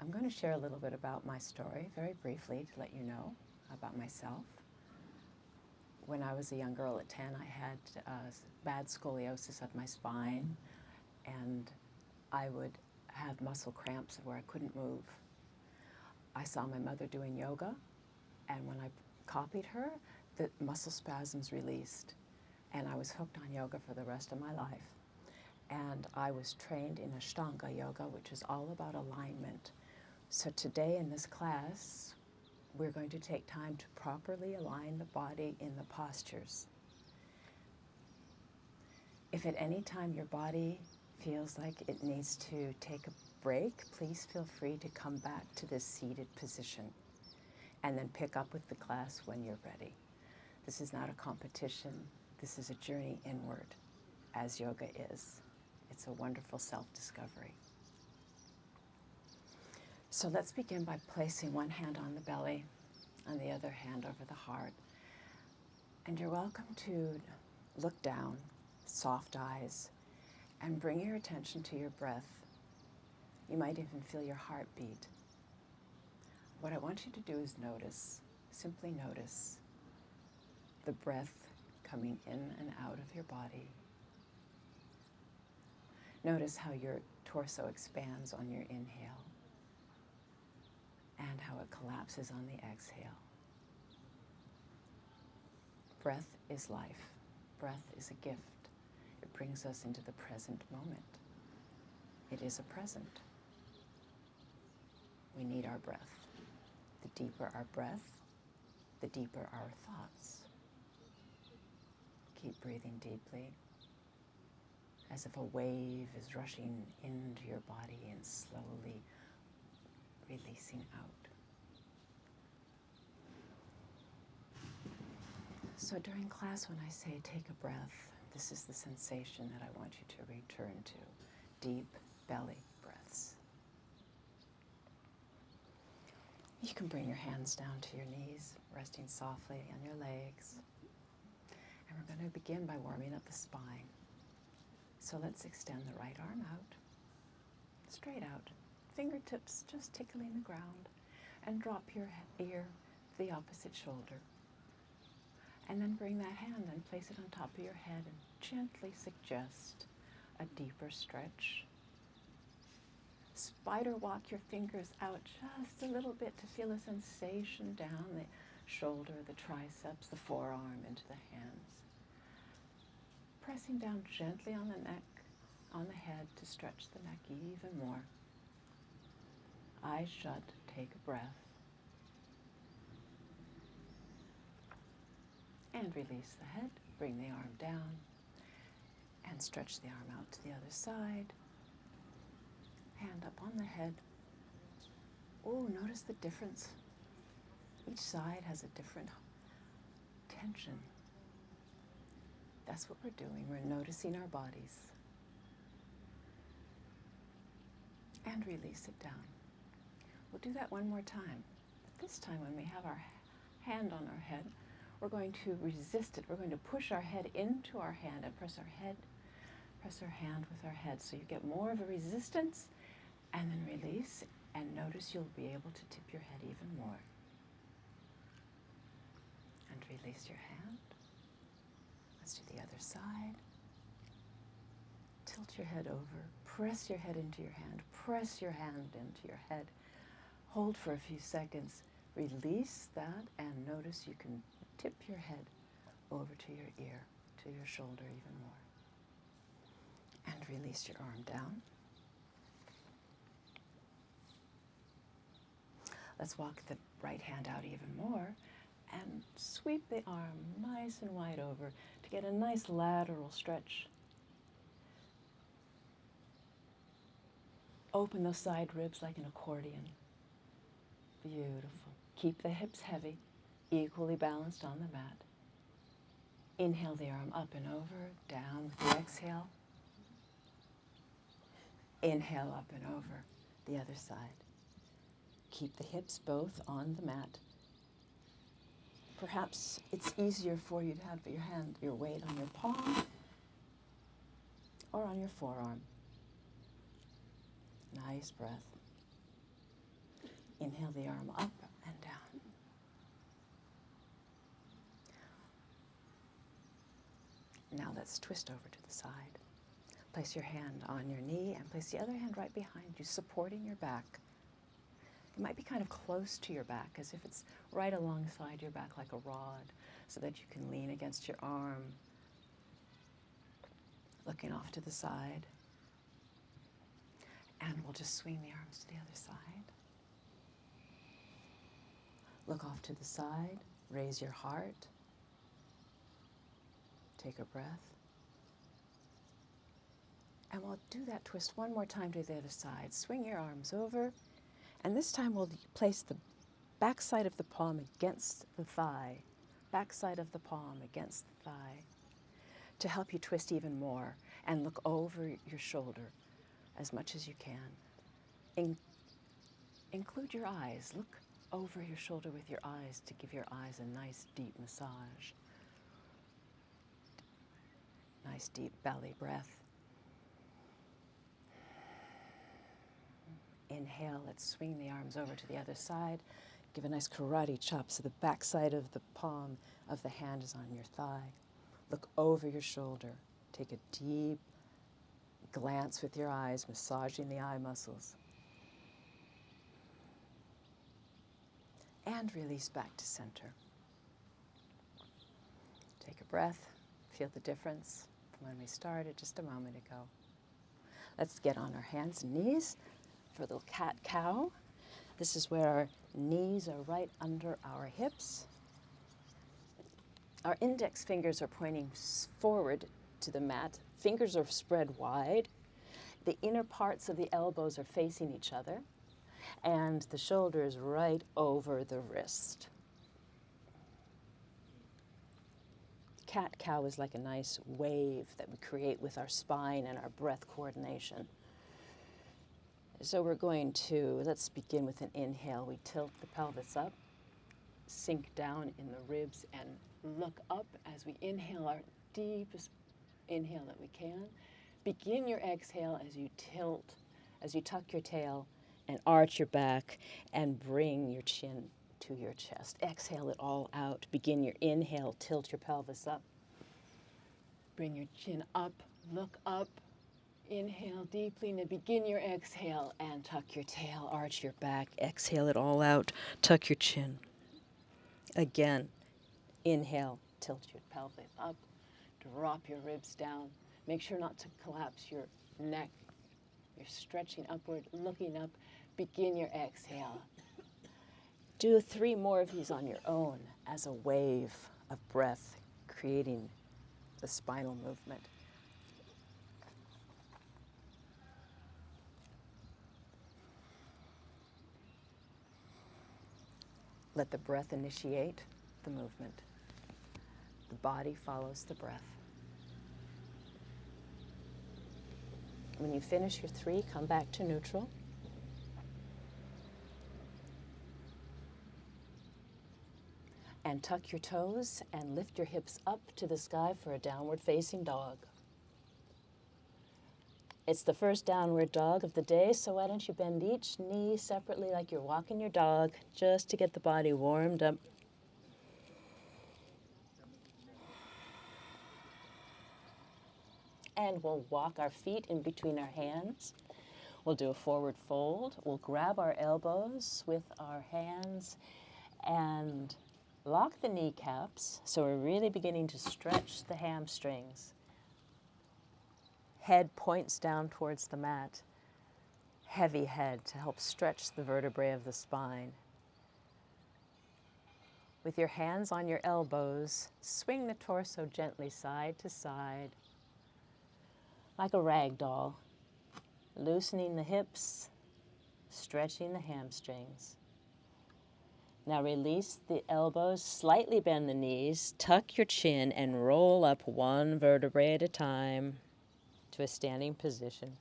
I'm going to share a little bit about my story, very briefly, to let you know about myself. When I was a young girl at 10, I had bad scoliosis of my spine, and I would have muscle cramps where I couldn't move. I saw my mother doing yoga, and when I copied her, the muscle spasms released, and I was hooked on yoga for the rest of my life. And I was trained in Ashtanga yoga, which is all about alignment. So today in this class, we're going to take time to properly align the body in the postures. If at any time your body feels like it needs to take a break, please feel free to come back to this seated position and then pick up with the class when you're ready. This is not a competition. This is a journey inward, as yoga is. It's a wonderful self-discovery. So let's begin by placing one hand on the belly and the other hand over the heart. And you're welcome to look down, soft eyes, and bring your attention to your breath. You might even feel your heart beat. What I want you to do is notice, simply notice the breath coming in and out of your body. Notice how your torso expands on your inhale and how it collapses on the exhale. Breath is life. Breath is a gift. It brings us into the present moment. It is a present. We need our breath. The deeper our breath, the deeper our thoughts. Keep breathing deeply, as if a wave is rushing into your body and slowly releasing out. So during class, when I say take a breath, this is the sensation that I want you to return to. Deep belly breaths. You can bring your hands down to your knees, resting softly on your legs. And we're going to begin by warming up the spine. So let's extend the right arm out, straight out, fingertips just tickling the ground, and drop your ear to the opposite shoulder. And then bring that hand and place it on top of your head and gently suggest a deeper stretch. Spider walk your fingers out just a little bit to feel a sensation down the shoulder, the triceps, the forearm, into the hands. Pressing down gently on the neck, on the head to stretch the neck even more. Eyes shut, take a breath. And release the head, bring the arm down, and stretch the arm out to the other side. Hand up on the head. Oh, notice the difference. Each side has a different tension. That's what we're doing. We're noticing our bodies. And release it down. We'll do that one more time. But this time when we have our hand on our head, we're going to resist it. We're going to push our head into our hand and press our hand with our head. So you get more of a resistance, and then release, and notice you'll be able to tip your head even more. And release your hand. Let's do the other side. Tilt your head over. Press your head into your hand. Press your hand into your head. Hold for a few seconds. Release that, and notice you can tip your head over to your ear, to your shoulder even more. And release your arm down. Let's walk the right hand out even more and sweep the arm nice and wide over to get a nice lateral stretch. Open those side ribs like an accordion. Beautiful. Keep the hips heavy, equally balanced on the mat. Inhale the arm up and over, down with the exhale. Inhale up and over, the other side. Keep the hips both on the mat. Perhaps it's easier for you to have your weight on your palm or on your forearm. Nice breath. Inhale the arm up and down. Now let's twist over to the side. Place your hand on your knee and place the other hand right behind you, supporting your back. It might be kind of close to your back, as if it's right alongside your back like a rod, so that you can lean against your arm, looking off to the side. And we'll just swing the arms to the other side. Look off to the side, raise your heart. Take a breath. And we'll do that twist one more time to the other side. Swing your arms over, and this time we'll place the back side of the palm against the thigh, back side of the palm against the thigh, to help you twist even more and look over your shoulder as much as you can. Include your eyes. Look over your shoulder with your eyes to give your eyes a nice deep massage. Nice deep belly breath. Inhale, let's swing the arms over to the other side. Give a nice karate chop so the back side of the palm of the hand is on your thigh. Look over your shoulder. Take a deep glance with your eyes, massaging the eye muscles. And release back to center. Take a breath. Feel the difference from when we started just a moment ago. Let's get on our hands and knees for a little cat-cow. This is where our knees are right under our hips. Our index fingers are pointing forward to the mat. Fingers are spread wide. The inner parts of the elbows are facing each other, and the shoulders right over the wrist. Cat-cow is like a nice wave that we create with our spine and our breath coordination. So we're going to, let's begin with an inhale. We tilt the pelvis up, sink down in the ribs, and look up as we inhale our deepest inhale that we can. Begin your exhale as you tilt, as you tuck your tail and arch your back and bring your chin to your chest. Exhale it all out. Begin your inhale, tilt your pelvis up. Bring your chin up, look up. Inhale deeply, and then begin your exhale and tuck your tail, arch your back. Exhale it all out, tuck your chin. Again, inhale, tilt your pelvis up, drop your ribs down. Make sure not to collapse your neck. You're stretching upward, looking up. Begin your exhale. Do 3 more of these on your own as a wave of breath, creating the spinal movement. Let the breath initiate the movement. The body follows the breath. When you finish your 3, come back to neutral. And tuck your toes and lift your hips up to the sky for a downward facing dog. It's the first downward dog of the day, so why don't you bend each knee separately like you're walking your dog, just to get the body warmed up. And we'll walk our feet in between our hands. We'll do a forward fold. We'll grab our elbows with our hands and lock the kneecaps, so we're really beginning to stretch the hamstrings. Head points down towards the mat. Heavy head to help stretch the vertebrae of the spine. With your hands on your elbows, swing the torso gently side to side, like a rag doll, loosening the hips, stretching the hamstrings. Now release the elbows, slightly bend the knees, tuck your chin, and roll up 1 vertebrae at a time to a standing position.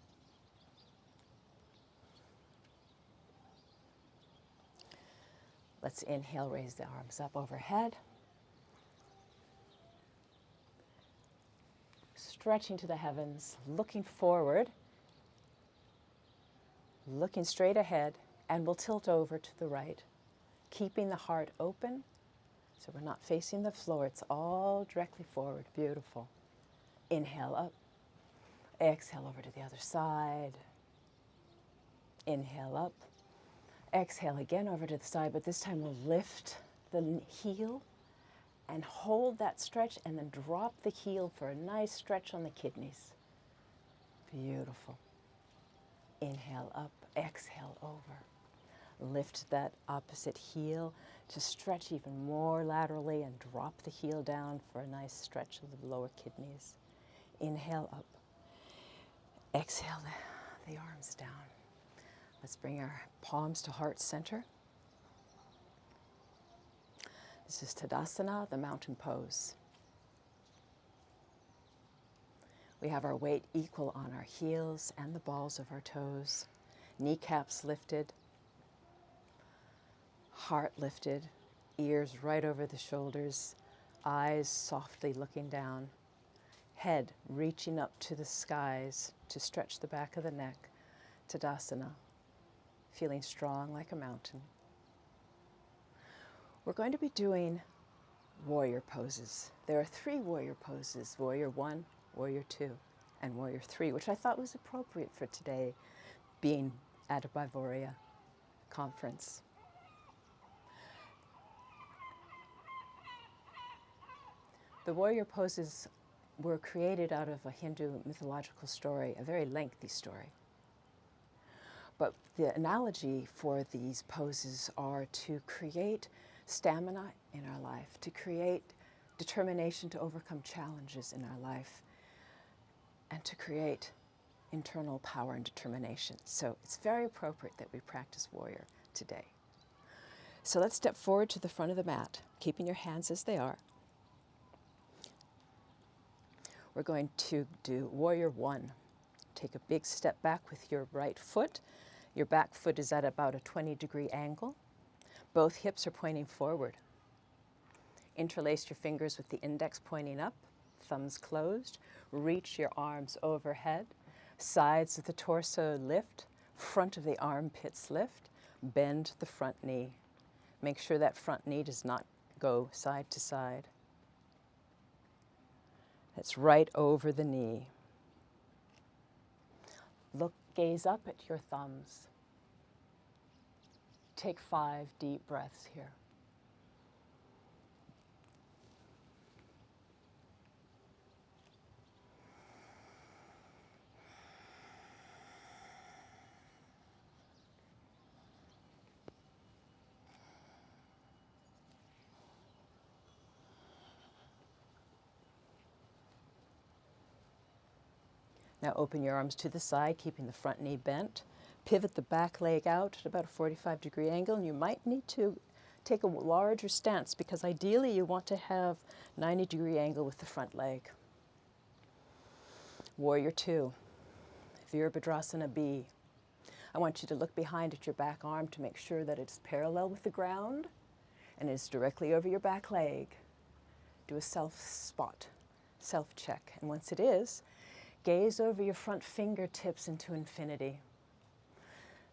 Let's inhale, raise the arms up overhead. Stretching to the heavens, looking forward, looking straight ahead. And we'll tilt over to the right, keeping the heart open. So we're not facing the floor. It's all directly forward. Beautiful. Inhale up. Exhale over to the other side. Inhale up. Exhale again over to the side, but this time we'll lift the heel and hold that stretch and then drop the heel for a nice stretch on the kidneys. Beautiful. Inhale up, exhale over. Lift that opposite heel to stretch even more laterally and drop the heel down for a nice stretch of the lower kidneys. Inhale up. Exhale the arms down. Let's bring our palms to heart center. This is Tadasana, the mountain pose. We have our weight equal on our heels and the balls of our toes. Kneecaps lifted, heart lifted, ears right over the shoulders, eyes softly looking down, head reaching up to the skies to stretch the back of the neck. Tadasana, feeling strong like a mountain. We're going to be doing warrior poses. There are 3 warrior poses, warrior 1, warrior 2, and warrior 3, which I thought was appropriate for today, being at a BYVORIA conference. The warrior poses were created out of a Hindu mythological story, a very lengthy story. But the analogy for these poses are to create stamina in our life, to create determination to overcome challenges in our life, and to create internal power and determination. So it's very appropriate that we practice warrior today. So let's step forward to the front of the mat, keeping your hands as they are. We're going to do warrior 1. Take a big step back with your right foot. Your back foot is at about a 20-degree angle. Both hips are pointing forward. Interlace your fingers with the index pointing up, thumbs closed. Reach your arms overhead. Sides of the torso lift. Front of the armpits lift. Bend the front knee. Make sure that front knee does not go side to side. That's right over the knee. Look, gaze up at your thumbs. Take 5 deep breaths here. Now open your arms to the side, keeping the front knee bent. Pivot the back leg out at about a 45-degree angle, and you might need to take a larger stance because ideally you want to have 90-degree angle with the front leg. Warrior 2, Virabhadrasana B. I want you to look behind at your back arm to make sure that it's parallel with the ground and is directly over your back leg. Do a self-spot, self-check, and once it is, gaze over your front fingertips into infinity.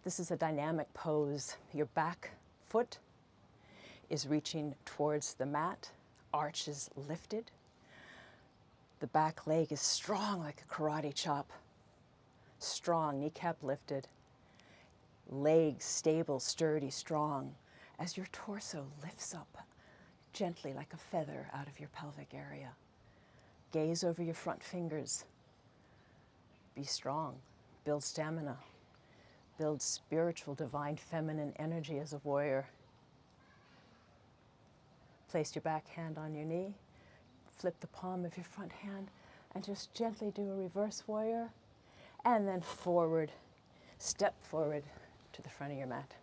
This is a dynamic pose. Your back foot is reaching towards the mat, arches lifted. The back leg is strong like a karate chop. Strong, kneecap lifted. Legs stable, sturdy, strong, as your torso lifts up gently like a feather out of your pelvic area. Gaze over your front fingers. Be strong, build stamina, build spiritual, divine, feminine energy as a warrior. Place your back hand on your knee, flip the palm of your front hand, and just gently do a reverse warrior, and then forward, step forward to the front of your mat.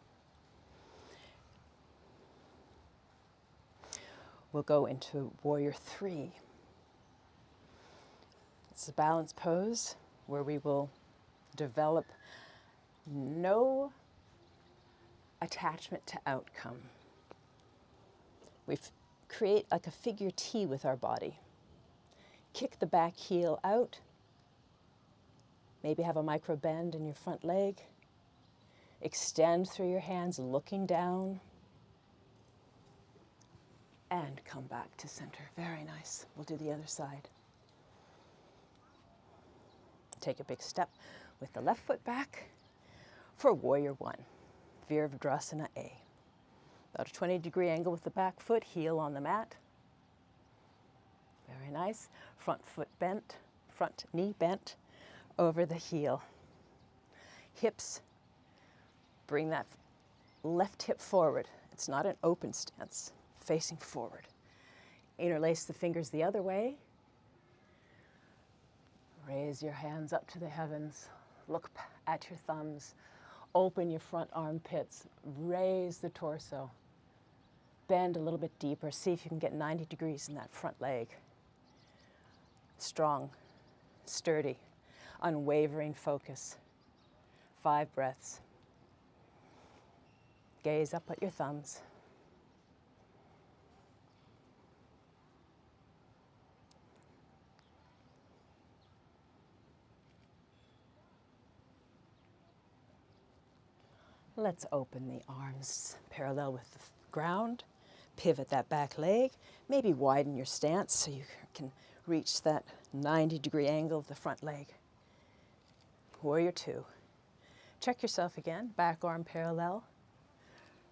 We'll go into warrior 3. It's a balance pose where we will develop no attachment to outcome. We create like a figure T with our body. Kick the back heel out. Maybe have a micro bend in your front leg. Extend through your hands, looking down. And come back to center. Very nice. We'll do the other side. Take a big step with the left foot back for Warrior One, Virabhadrasana A. About a 20-degree angle with the back foot, heel on the mat. Very nice. Front foot bent, front knee bent over the heel. Hips, bring that left hip forward. It's not an open stance, facing forward. Interlace the fingers the other way. Raise your hands up to the heavens. Look at your thumbs. Open your front armpits. Raise the torso. Bend a little bit deeper. See if you can get 90 degrees in that front leg. Strong, sturdy, unwavering focus. 5 breaths. Gaze up at your thumbs. Let's open the arms parallel with the ground. Pivot that back leg. Maybe widen your stance so you can reach that 90-degree angle of the front leg. Warrior Two. Check yourself again. Back arm parallel.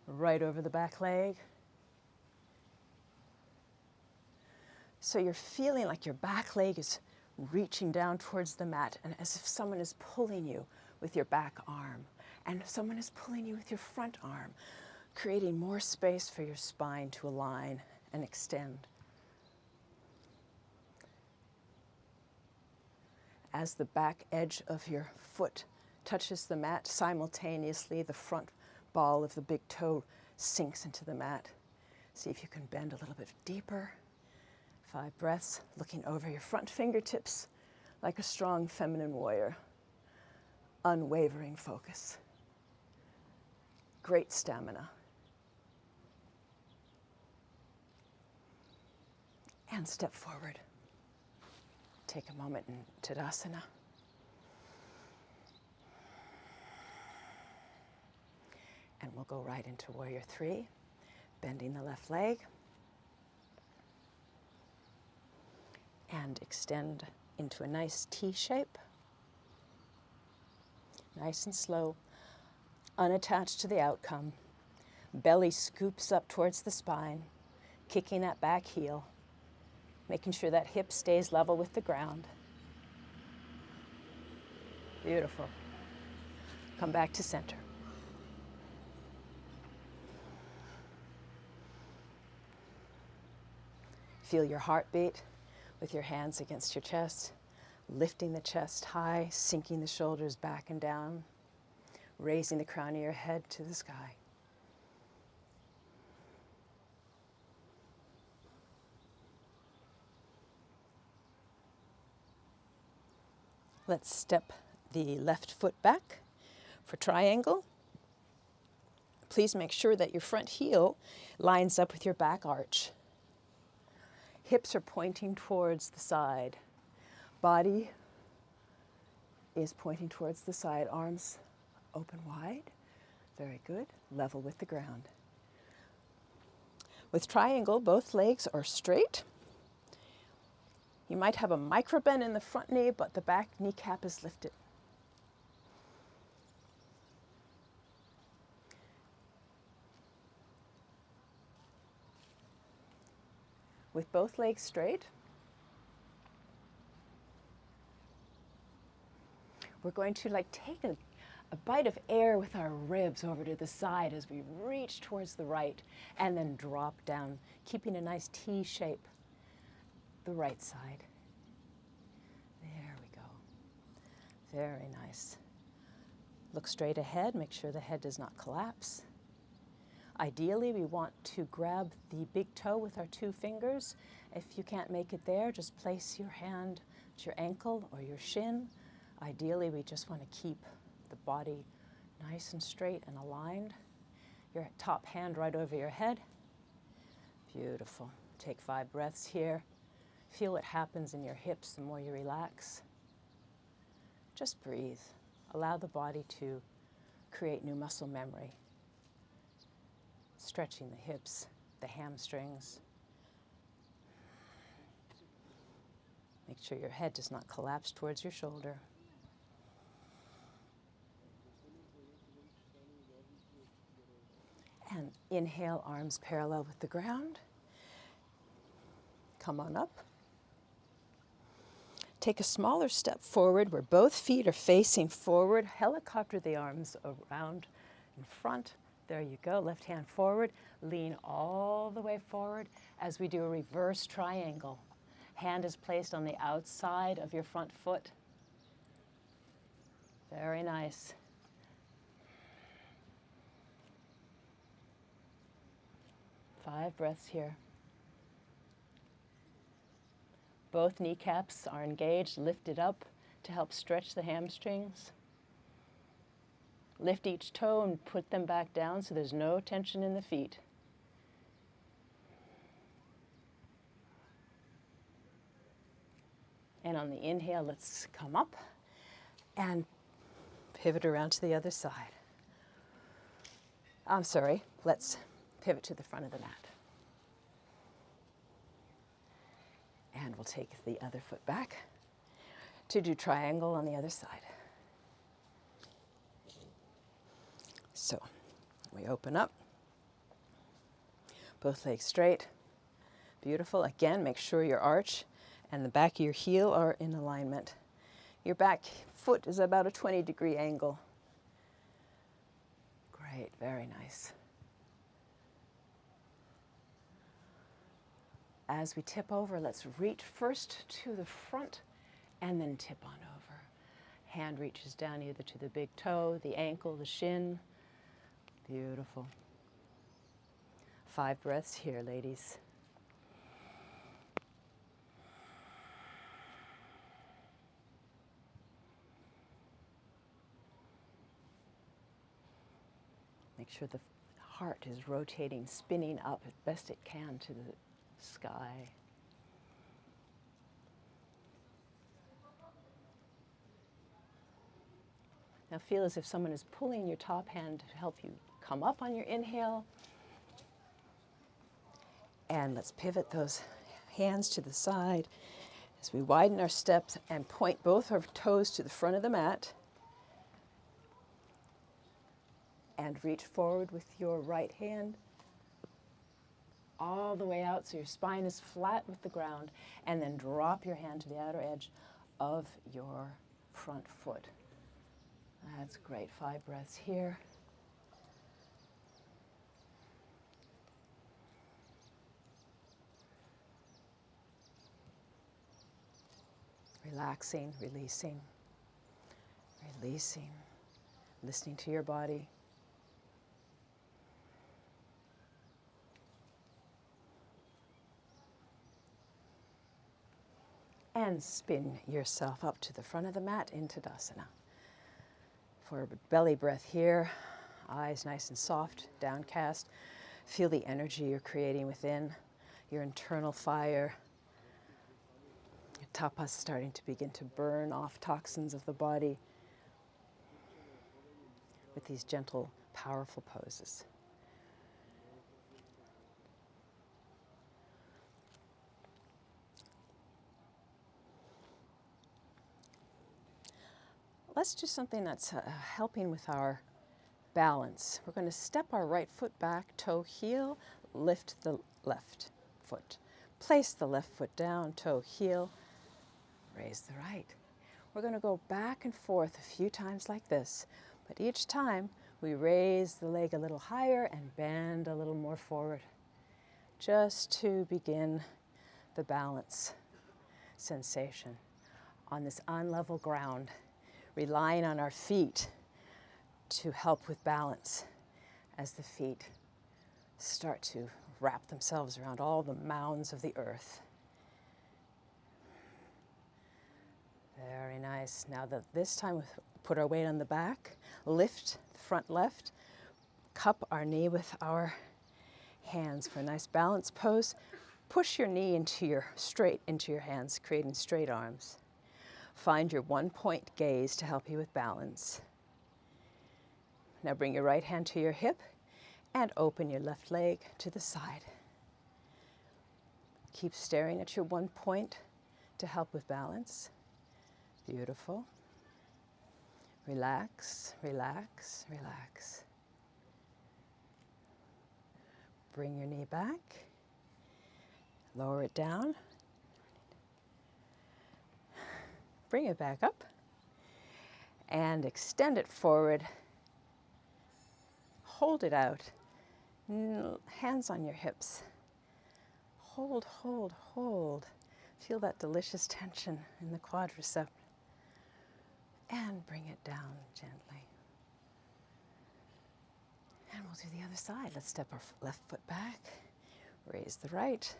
Right over the back leg. So you're feeling like your back leg is reaching down towards the mat, and as if someone is pulling you with your back arm, and someone is pulling you with your front arm, creating more space for your spine to align and extend. As the back edge of your foot touches the mat, simultaneously the front ball of the big toe sinks into the mat. See if you can bend a little bit deeper. 5 breaths, looking over your front fingertips like a strong feminine warrior. Unwavering focus. Great stamina. And step forward. Take a moment in Tadasana. And we'll go right into Warrior Three, bending the left leg. And extend into a nice T shape. Nice and slow, unattached to the outcome. Belly scoops up towards the spine, kicking that back heel, making sure that hip stays level with the ground. Beautiful. Come back to center. Feel your heartbeat with your hands against your chest, lifting the chest high, sinking the shoulders back and down, raising the crown of your head to the sky. Let's step the left foot back for triangle. Please make sure that your front heel lines up with your back arch. Hips are pointing towards the side. Body is pointing towards the side. Arms open wide. Very good. Level with the ground. With triangle, both legs are straight. You might have a micro bend in the front knee, but the back kneecap is lifted. With both legs straight, we're going to take a bite of air with our ribs over to the side as we reach towards the right and then drop down, keeping a nice T shape. The right side. There we go. Very nice. Look straight ahead. Make sure the head does not collapse. Ideally, we want to grab the big toe with our 2 fingers. If you can't make it there, just place your hand at your ankle or your shin. Ideally, we just want to keep the body nice and straight and aligned. Your top hand right over your head. Beautiful. Take 5 breaths here. Feel what happens in your hips the more you relax. Just breathe. Allow the body to create new muscle memory. Stretching the hips, the hamstrings. Make sure your head does not collapse towards your shoulder. And inhale, arms parallel with the ground. Come on up. Take a smaller step forward where both feet are facing forward. Helicopter the arms around in front. There you go. Left hand forward. Lean all the way forward as we do a reverse triangle. Hand is placed on the outside of your front foot. Very nice. Five breaths here. Both kneecaps are engaged, lifted up to help stretch the hamstrings. Lift each toe and put them back down so there's no tension in the feet. And on the inhale, let's come up and pivot around to the other side. I'm sorry, let's pivot to the front of the mat. And we'll take the other foot back to do triangle on the other side. So we open up, both legs straight. Beautiful. Again, make sure your arch and the back of your heel are in alignment. Your back foot is about a 20-degree angle. Great, very nice. As we tip over, let's reach first to the front and then tip on over. Hand reaches down either to the big toe, the ankle, the shin. Beautiful. 5 breaths here, ladies. Make sure the heart is rotating, spinning up as best it can to the sky. Now feel as if someone is pulling your top hand to help you come up on your inhale. And let's pivot those hands to the side as we widen our steps and point both our toes to the front of the mat. And reach forward with your right hand all the way out so your spine is flat with the ground, and then drop your hand to the outer edge of your front foot. That's great. 5 breaths here. Relaxing, releasing, releasing, listening to your body. And spin yourself up to the front of the mat into Tadasana. For a belly breath here, eyes nice and soft, downcast. Feel the energy you're creating within, your internal fire. Your tapas starting to begin to burn off toxins of the body with these gentle, powerful poses. Let's do something that's helping with our balance. We're going to step our right foot back, toe heel, lift the left foot. Place the left foot down, toe heel, raise the right. We're going to go back and forth a few times like this, but each time we raise the leg a little higher and bend a little more forward, just to begin the balance sensation on this unlevel ground, relying on our feet to help with balance as the feet start to wrap themselves around all the mounds of the earth. Very nice. Now this time we put our weight on the back, lift the front left, cup our knee with our hands for a nice balance pose. Push your knee straight into your hands, creating straight arms. Find your one-point gaze to help you with balance. Now bring your right hand to your hip and open your left leg to the side. Keep staring at your one point to help with balance. Beautiful. Relax, relax, relax. Bring your knee back. Lower it down. Bring it back up. And extend it forward. Hold it out. Hands on your hips. Hold, hold, hold. Feel that delicious tension in the quadricep. And bring it down gently. And we'll do the other side. Let's step our left foot back. Raise the right.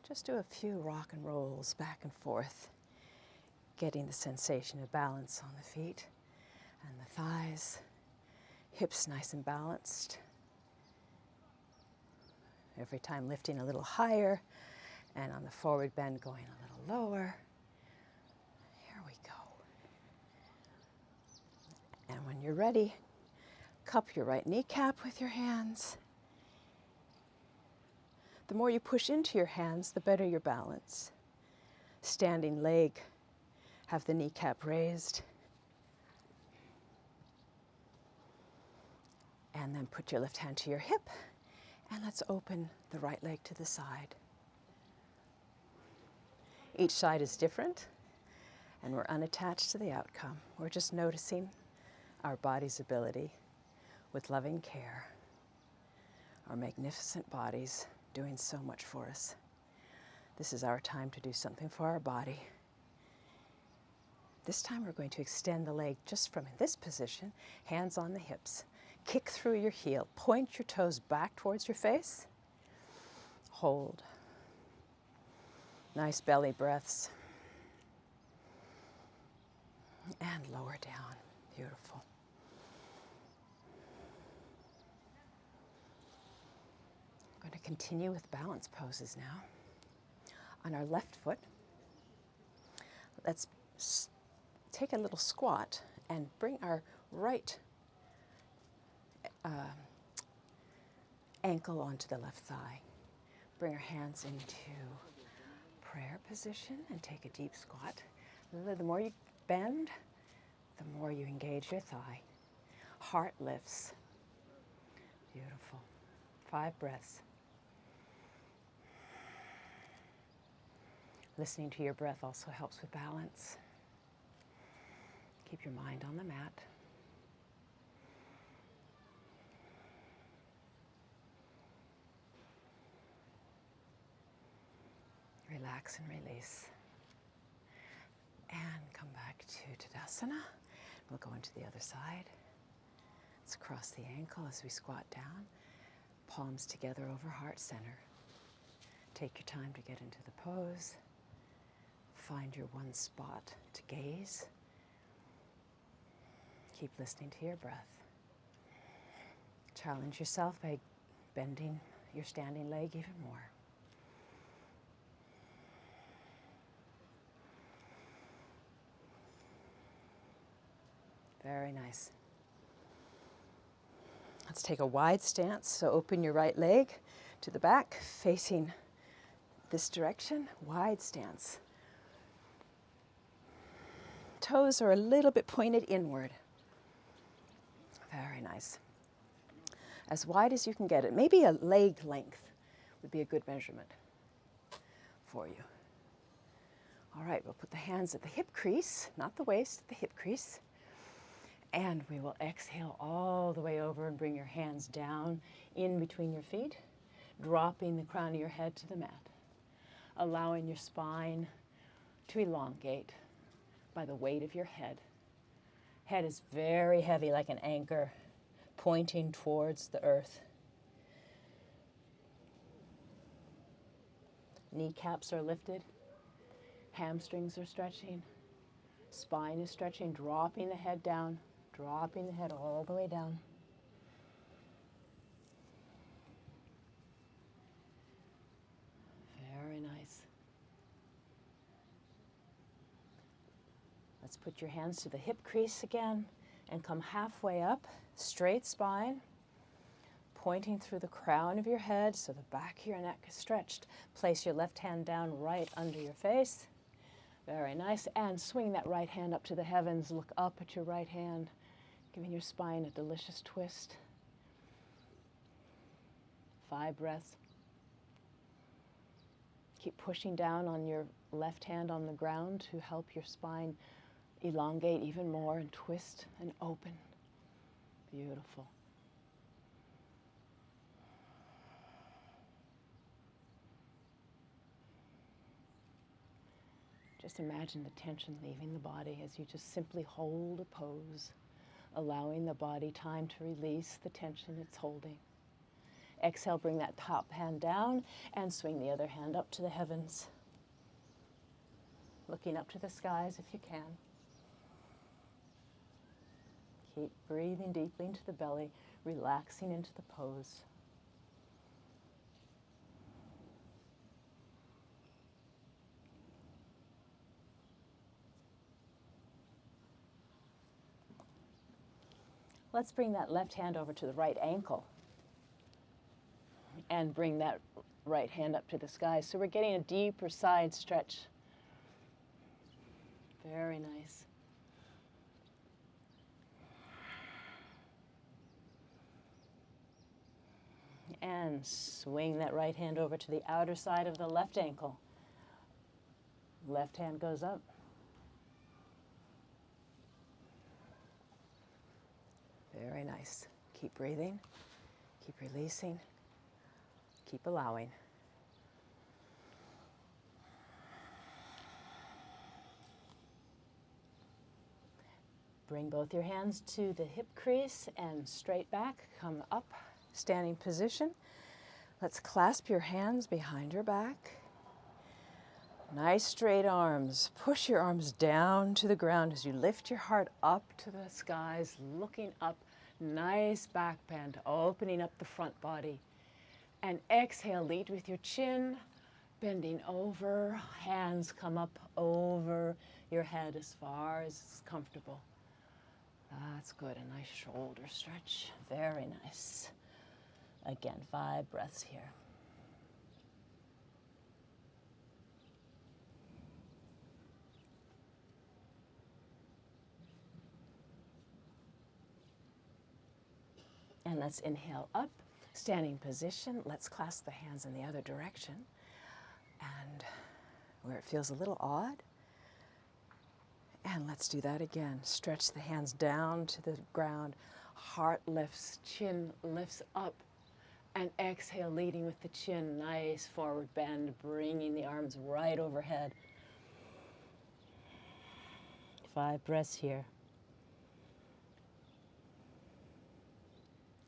Just do a few rock and rolls back and forth, getting the sensation of balance on the feet and the thighs. Hips nice and balanced. Every time lifting a little higher, and on the forward bend going a little lower. Here we go. And when you're ready, cup your right kneecap with your hands. The more you push into your hands, the better your balance. Standing leg, have the kneecap raised. And then put your left hand to your hip, and let's open the right leg to the side. Each side is different, and we're unattached to the outcome. We're just noticing our body's ability with loving care. Our magnificent bodies doing so much for us. This is our time to do something for our body. This time we're going to extend the leg just from this position, hands on the hips. Kick through your heel, point your toes back towards your face. Hold. Nice belly breaths. And lower down. Beautiful. I'm going to continue with balance poses now. On our left foot, let's take a little squat and bring our right ankle onto the left thigh. Bring our hands into prayer position and take a deep squat. The more you bend, the more you engage your thigh. Heart lifts. Beautiful. 5 breaths. Listening to your breath also helps with balance. Keep your mind on the mat. Relax and release. And come back to Tadasana. We'll go into the other side. Let's cross the ankle as we squat down. Palms together over heart center. Take your time to get into the pose. Find your one spot to gaze. Keep listening to your breath. Challenge yourself by bending your standing leg even more. Very nice. Let's take a wide stance. So open your right leg to the back, facing this direction. Wide stance. Toes are a little bit pointed inward. Very nice. As wide as you can get it. Maybe a leg length would be a good measurement for you. All right, we'll put the hands at the hip crease, not the waist, the hip crease. And we will exhale all the way over and bring your hands down in between your feet, dropping the crown of your head to the mat, allowing your spine to elongate by the weight of your head. Head is very heavy, like an anchor, pointing towards the earth. Kneecaps are lifted, hamstrings are stretching, spine is stretching, dropping the head down. Dropping the head all the way down. Very nice. Let's put your hands to the hip crease again. And come halfway up, straight spine, pointing through the crown of your head so the back of your neck is stretched. Place your left hand down right under your face. Very nice. And swing that right hand up to the heavens. Look up at your right hand, giving your spine a delicious twist. 5 breaths. Keep pushing down on your left hand on the ground to help your spine elongate even more and twist and open. Beautiful. Just imagine the tension leaving the body as you just simply hold a pose, allowing the body time to release the tension it's holding. Exhale, bring that top hand down and swing the other hand up to the heavens. Looking up to the skies if you can. Keep breathing deeply into the belly, relaxing into the pose. Let's bring that left hand over to the right ankle and bring that right hand up to the sky. So we're getting a deeper side stretch. Very nice. And swing that right hand over to the outer side of the left ankle. Left hand goes up. Very nice. Keep breathing, keep releasing, keep allowing. Bring both your hands to the hip crease and straight back. Come up, standing position. Let's clasp your hands behind your back. Nice straight arms. Push your arms down to the ground as you lift your heart up to the skies, looking up. Nice back bend, opening up the front body. And exhale, lead with your chin, bending over. Hands come up over your head as far as it's comfortable. That's good. A nice shoulder stretch. Very nice. Again, 5 breaths here. And let's inhale up, standing position. Let's clasp the hands in the other direction. And where it feels a little odd. And let's do that again. Stretch the hands down to the ground. Heart lifts, chin lifts up. And exhale, leading with the chin. Nice forward bend, bringing the arms right overhead. 5 breaths here.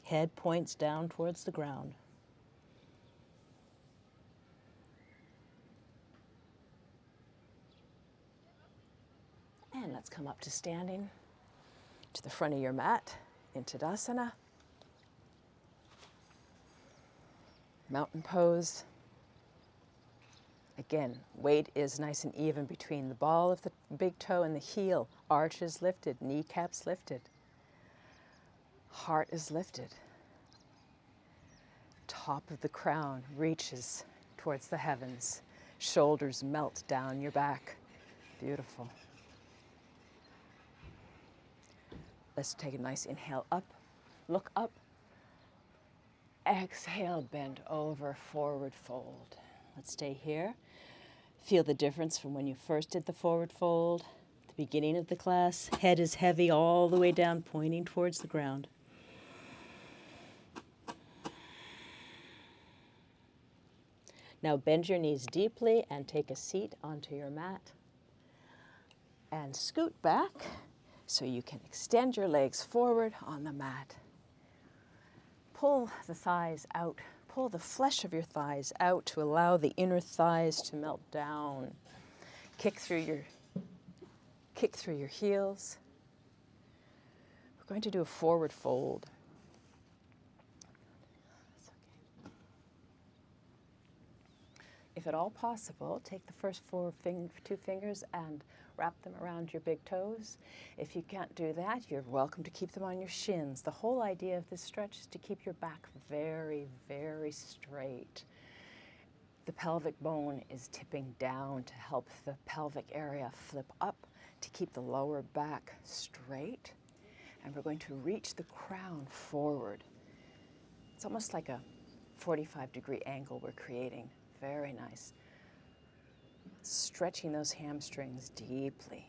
Head points down towards the ground. And let's come up to standing to the front of your mat in Tadasana. Mountain pose. Again, weight is nice and even between the ball of the big toe and the heel. Arches lifted, kneecaps lifted. Heart is lifted. Top of the crown reaches towards the heavens. Shoulders melt down your back. Beautiful. Let's take a nice inhale up. Look up. Exhale, bend over, forward fold. Let's stay here. Feel the difference from when you first did the forward fold. At the beginning of the class, head is heavy all the way down, pointing towards the ground. Now bend your knees deeply and take a seat onto your mat. And scoot back so you can extend your legs forward on the mat. Pull the thighs out. Pull the flesh of your thighs out to allow the inner thighs to melt down. Kick through your heels. We're going to do a forward fold. if at all possible, take the first two fingers and wrap them around your big toes. If you can't do that, you're welcome to keep them on your shins. The whole idea of this stretch is to keep your back very, very straight. The pelvic bone is tipping down to help the pelvic area flip up, to keep the lower back straight. And we're going to reach the crown forward. It's almost like a 45-degree angle we're creating. Very nice. Stretching those hamstrings deeply.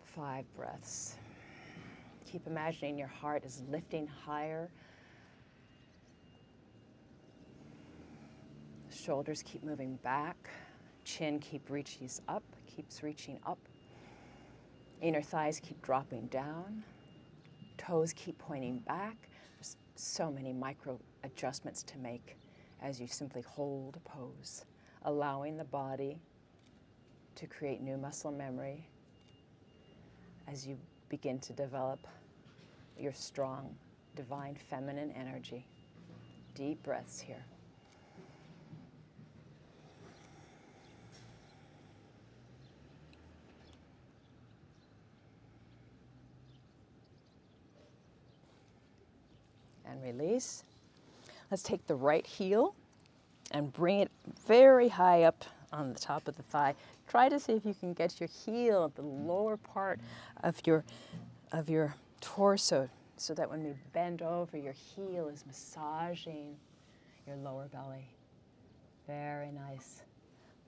5 breaths. Keep imagining your heart is lifting higher. Shoulders keep moving back. Chin keeps reaching up. Inner thighs keep dropping down. Toes keep pointing back. There's so many micro adjustments to make as you simply hold a pose, allowing the body to create new muscle memory as you begin to develop your strong, divine feminine energy. Deep breaths here. And release. Let's take the right heel and bring it very high up on the top of the thigh. Try to see if you can get your heel at the lower part of your torso, so that when we bend over, your heel is massaging your lower belly. Very nice.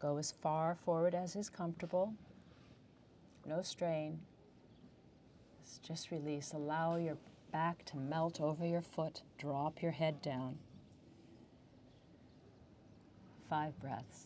Go as far forward as is comfortable. No strain. Just release. Allow your back to melt over your foot. Drop your head down. 5 breaths.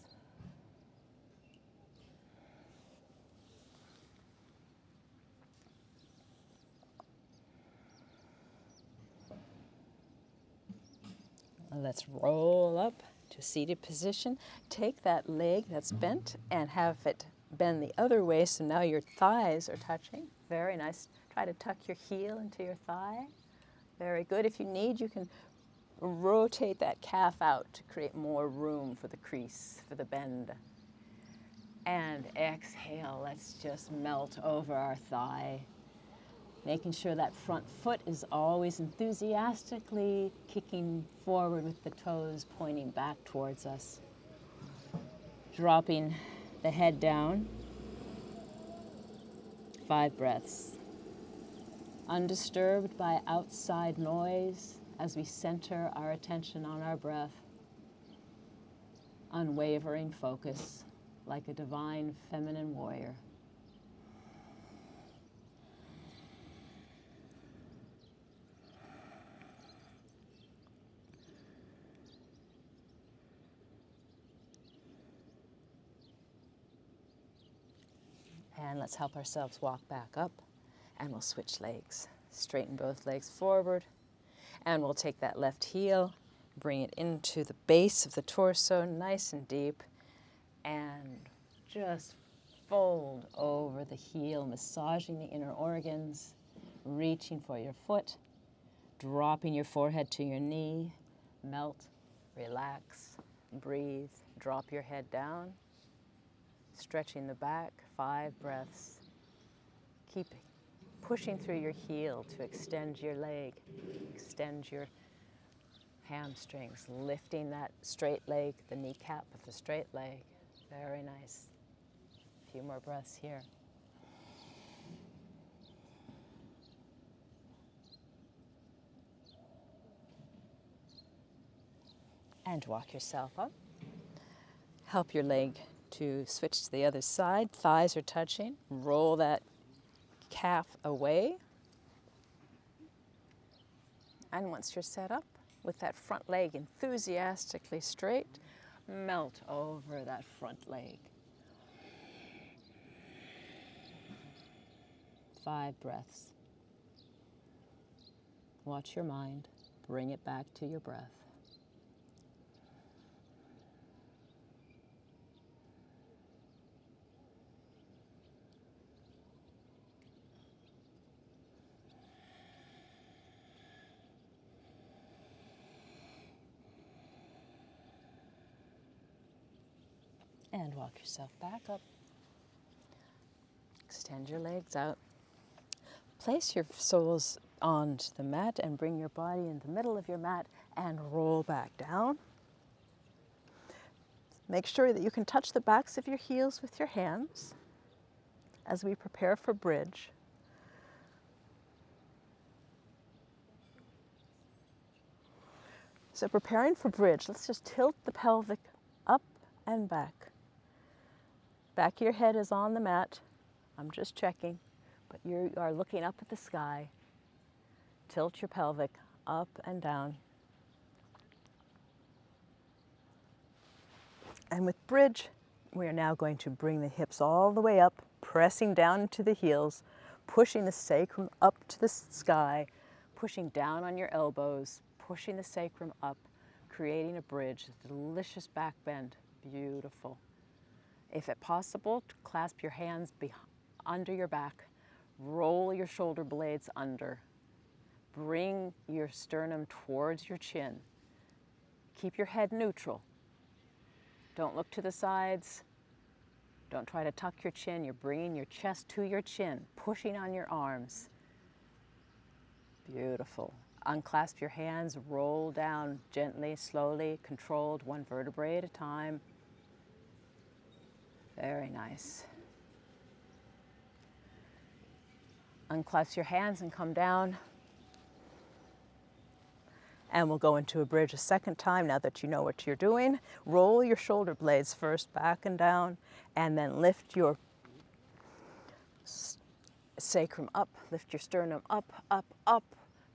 Let's roll up to seated position. Take that leg that's bent and have it bend the other way, so now your thighs are touching. Very nice. Try to tuck your heel into your thigh. Very good. If you need, you can rotate that calf out to create more room for the crease, for the bend. And exhale. Let's just melt over our thigh. Making sure that front foot is always enthusiastically kicking forward with the toes pointing back towards us. Dropping the head down. 5 breaths. Undisturbed by outside noise as we center our attention on our breath. Unwavering focus like a divine feminine warrior. And let's help ourselves walk back up, and we'll switch legs. Straighten both legs forward, and we'll take that left heel, bring it into the base of the torso, nice and deep, and just fold over the heel, massaging the inner organs, reaching for your foot, dropping your forehead to your knee, melt, relax, breathe, drop your head down. Stretching the back, 5 breaths. Keep pushing through your heel to extend your leg, extend your hamstrings, lifting that straight leg, the kneecap of the straight leg. Very nice. A few more breaths here. And walk yourself up. Help your leg to switch to the other side. Thighs are touching. Roll that calf away. And once you're set up with that front leg enthusiastically straight, melt over that front leg. 5 breaths. Watch your mind. Bring it back to your breath. and walk yourself back up. Extend your legs out. Place your soles onto the mat and bring your body in the middle of your mat and roll back down. Make sure that you can touch the backs of your heels with your hands as we prepare for bridge. So preparing for bridge, let's just tilt the pelvic up and back. Back of your head is on the mat. I'm just checking, but you are looking up at the sky. Tilt your pelvic up and down. And with bridge, we are now going to bring the hips all the way up, pressing down into the heels, pushing the sacrum up to the sky, pushing down on your elbows, pushing the sacrum up, creating a bridge, a delicious back bend. Beautiful. If it's possible, clasp your hands under your back, roll your shoulder blades under, bring your sternum towards your chin. Keep your head neutral. Don't look to the sides. Don't try to tuck your chin. You're bringing your chest to your chin, pushing on your arms. Beautiful. Unclasp your hands, roll down gently, slowly, controlled, one vertebrae at a time. Very nice. Unclasp your hands and come down. And we'll go into a bridge a second time now that you know what you're doing. Roll your shoulder blades first back and down, and then lift your sacrum up, lift your sternum up, up, up,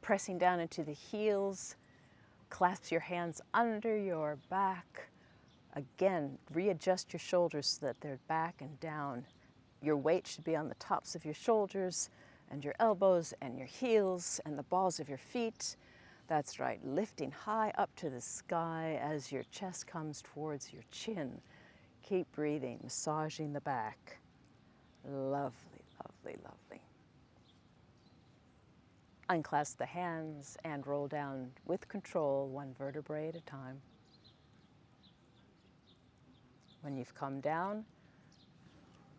pressing down into the heels. Clasp your hands under your back. Again, readjust your shoulders so that they're back and down. Your weight should be on the tops of your shoulders and your elbows and your heels and the balls of your feet. That's right, lifting high up to the sky as your chest comes towards your chin. Keep breathing, massaging the back. Lovely, lovely, lovely. Unclasp the hands and roll down with control, one vertebrae at a time. When you've come down,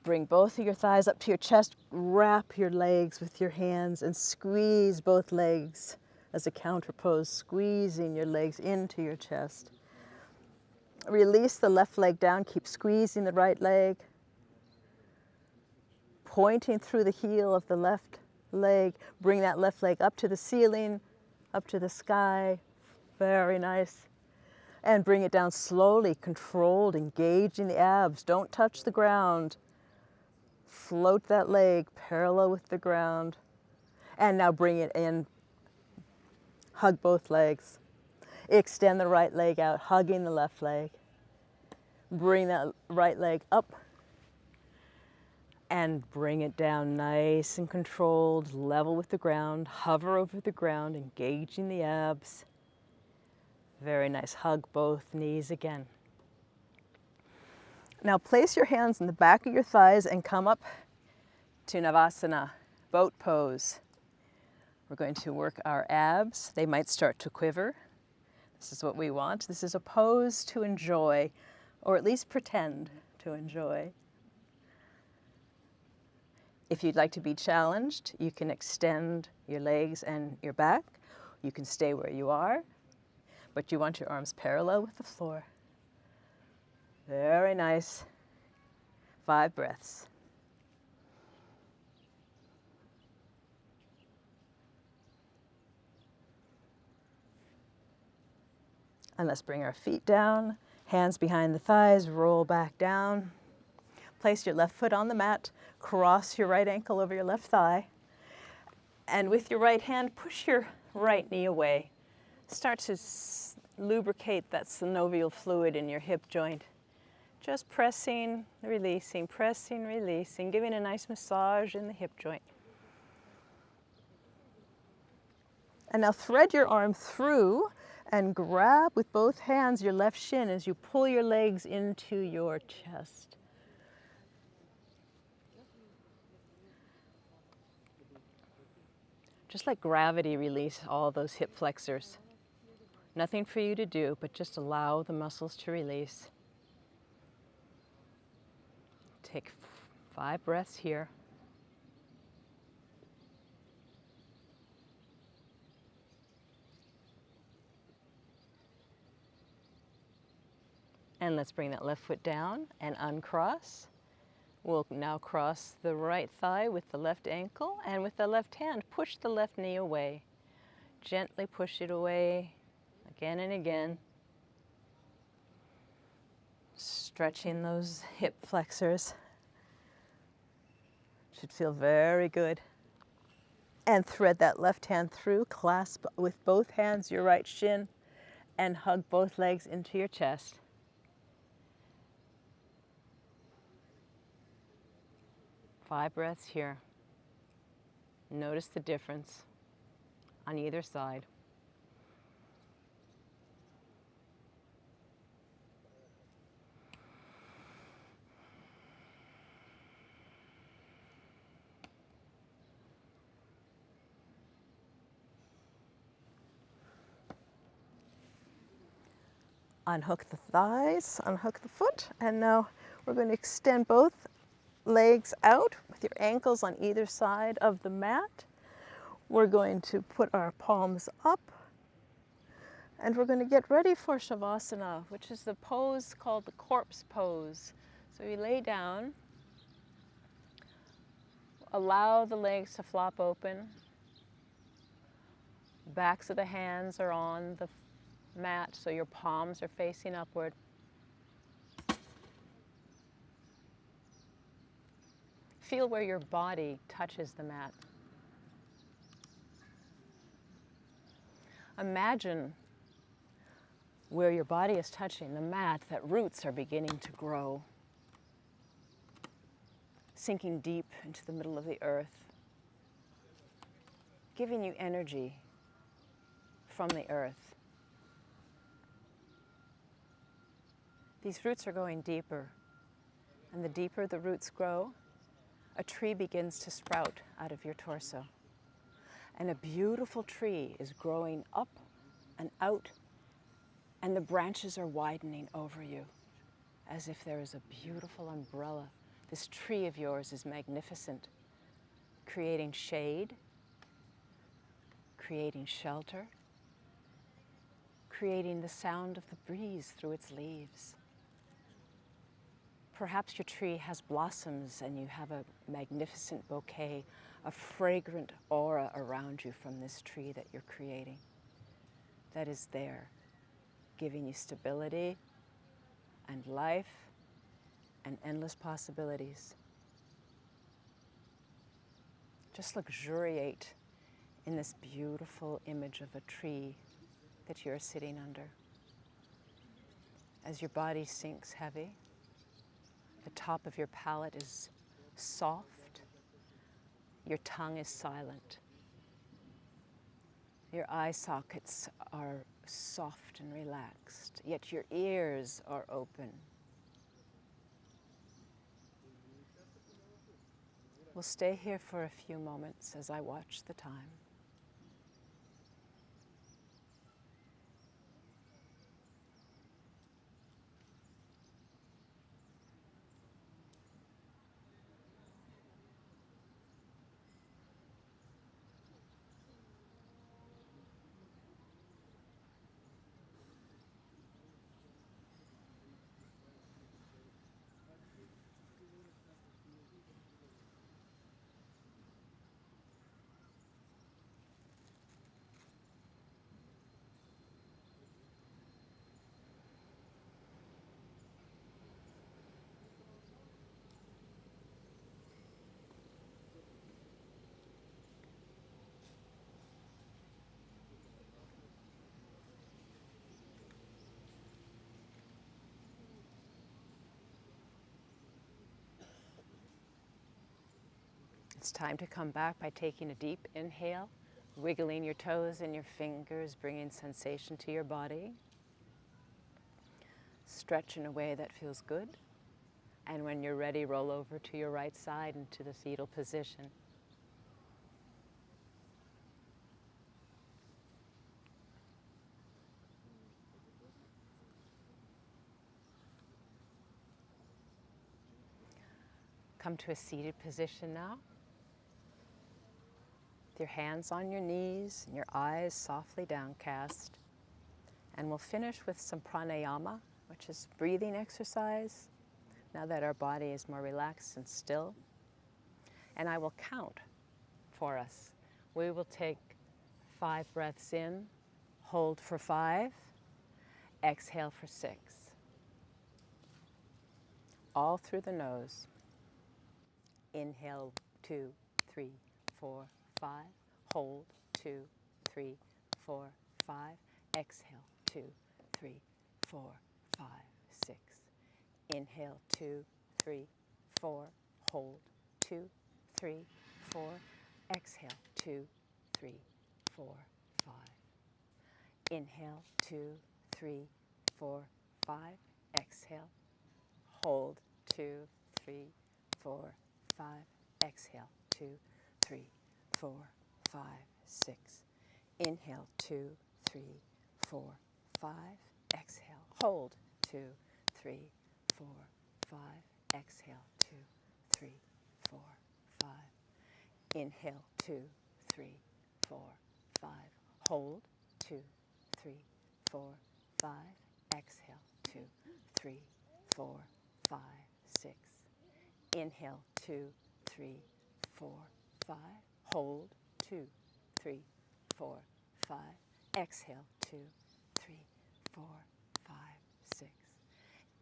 bring both of your thighs up to your chest, wrap your legs with your hands and squeeze both legs as a counter pose, squeezing your legs into your chest. Release the left leg down, keep squeezing the right leg, pointing through the heel of the left leg. Bring that left leg up to the ceiling, up to the sky. Very nice. And bring it down slowly, controlled, engaging the abs. Don't touch the ground. Float that leg parallel with the ground. And now bring it in. Hug both legs. Extend the right leg out, hugging the left leg. Bring that right leg up and bring it down nice and controlled, level with the ground. Hover over the ground, engaging the abs. Very nice. Hug both knees again. Now place your hands in the back of your thighs and come up to Navasana, boat pose. We're going to work our abs. They might start to quiver. This is what we want. This is a pose to enjoy, or at least pretend to enjoy. If you'd like to be challenged, you can extend your legs and your back. You can stay where you are, but you want your arms parallel with the floor. Very nice. 5 breaths. And let's bring our feet down, hands behind the thighs, roll back down. Place your left foot on the mat, cross your right ankle over your left thigh, and with your right hand, push your right knee away. Start to lubricate that synovial fluid in your hip joint. Just pressing, releasing, giving a nice massage in the hip joint. And now thread your arm through and grab with both hands your left shin as you pull your legs into your chest. Just let gravity release all those hip flexors. Nothing for you to do, but just allow the muscles to release. Take 5 breaths here. And let's bring that left foot down and uncross. We'll now cross the right thigh with the left ankle, and with the left hand, push the left knee away. Gently push it away again and again. Stretching those hip flexors. Should feel very good. And thread that left hand through, clasp with both hands your right shin, and hug both legs into your chest. Five breaths here. Notice the difference on either side. Unhook the thighs, unhook the foot, and now we're going to extend both legs out with your ankles on either side of the mat. We're going to put our palms up, and we're going to get ready for Shavasana, which is the pose called the corpse pose. So you lay down, allow the legs to flop open, backs of the hands are on the mat, so your palms are facing upward. Feel where your body touches the mat. Imagine where your body is touching the mat, that roots are beginning to grow, sinking deep into the middle of the earth, giving you energy from the earth. These roots are going deeper, and the deeper the roots grow, a tree begins to sprout out of your torso. And a beautiful tree is growing up and out, and the branches are widening over you as if there is a beautiful umbrella. This tree of yours is magnificent, creating shade, creating shelter, creating the sound of the breeze through its leaves. Perhaps your tree has blossoms and you have a magnificent bouquet, a fragrant aura around you from this tree that you're creating, that is there, giving you stability and life and endless possibilities. Just luxuriate in this beautiful image of a tree that you're sitting under. As your body sinks heavy, the top of your palate is soft, your tongue is silent, your eye sockets are soft and relaxed, yet your ears are open. We'll stay here for a few moments as I watch the time. It's time to come back by taking a deep inhale, wiggling your toes and your fingers, bringing sensation to your body. Stretch in a way that feels good. And when you're ready, roll over to your right side into the fetal position. Come to a seated position now, with your hands on your knees and your eyes softly downcast. And we'll finish with some pranayama, which is breathing exercise, now that our body is more relaxed and still. And I will count for us. We will take 5 breaths in, hold for 5, exhale for 6. All through the nose. Inhale, 2, 3, 4, 5. Hold, 2, 3, 4, 5. Exhale, 2, 3, 4, 5, 6. Inhale, 2, 3, 4. Hold, 2, 3, 4. Exhale, 2, 3, 4, 5. Inhale, 2, 3, 4, 5. Exhale. Hold, 2, 3, 4, 5. Exhale, 2, 3, 4, 5, 6. Inhale, 2, 3, 4, 5. Exhale. Hold, 2, 3, 4, 5. Exhale, 2, 3, 4, 5. Inhale, 2, 3, 4, 5. Hold, 2, 3, 4, 5. Exhale, 2, 3, 4, 5, 6. Inhale, 2, 3, 4, 5. Hold, 2, 3, 4, 5. Exhale, 2, 3, 4, 5, 6.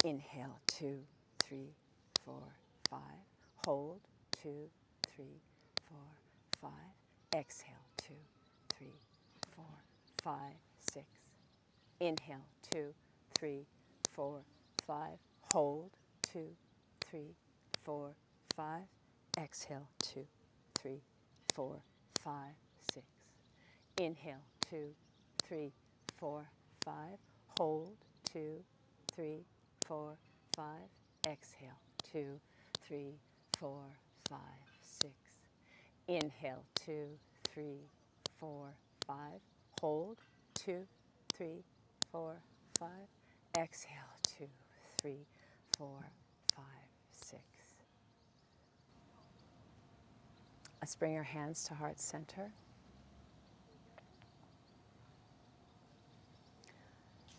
Inhale, 2, 3, 4, 5. Hold, 2, 3, 4, 5. Exhale, 2, 3, 4, 5, 6. Inhale, 2, 3, 4, 5. Hold, 2, 3, 4, 5. Exhale, 2, 3, 4, 5, 6. Inhale, 2, 3, 4, 5. Hold, 2, 3, 4, 5. Exhale, 2, 3, 4, 5, 6. Inhale, 2, 3, 4, 5. Hold, 2, 3, 4, 5. Exhale, 2, 3, 4, 5, 6. Let's bring our hands to heart center.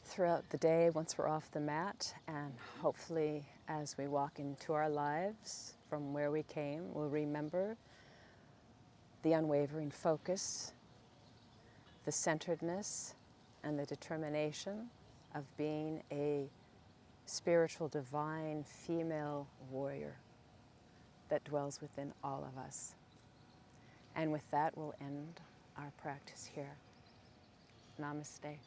Throughout the day, once we're off the mat, and hopefully as we walk into our lives from where we came, we'll remember the unwavering focus, the centeredness, and the determination of being a spiritual, divine, female warrior that dwells within all of us. And with that, we'll end our practice here. Namaste.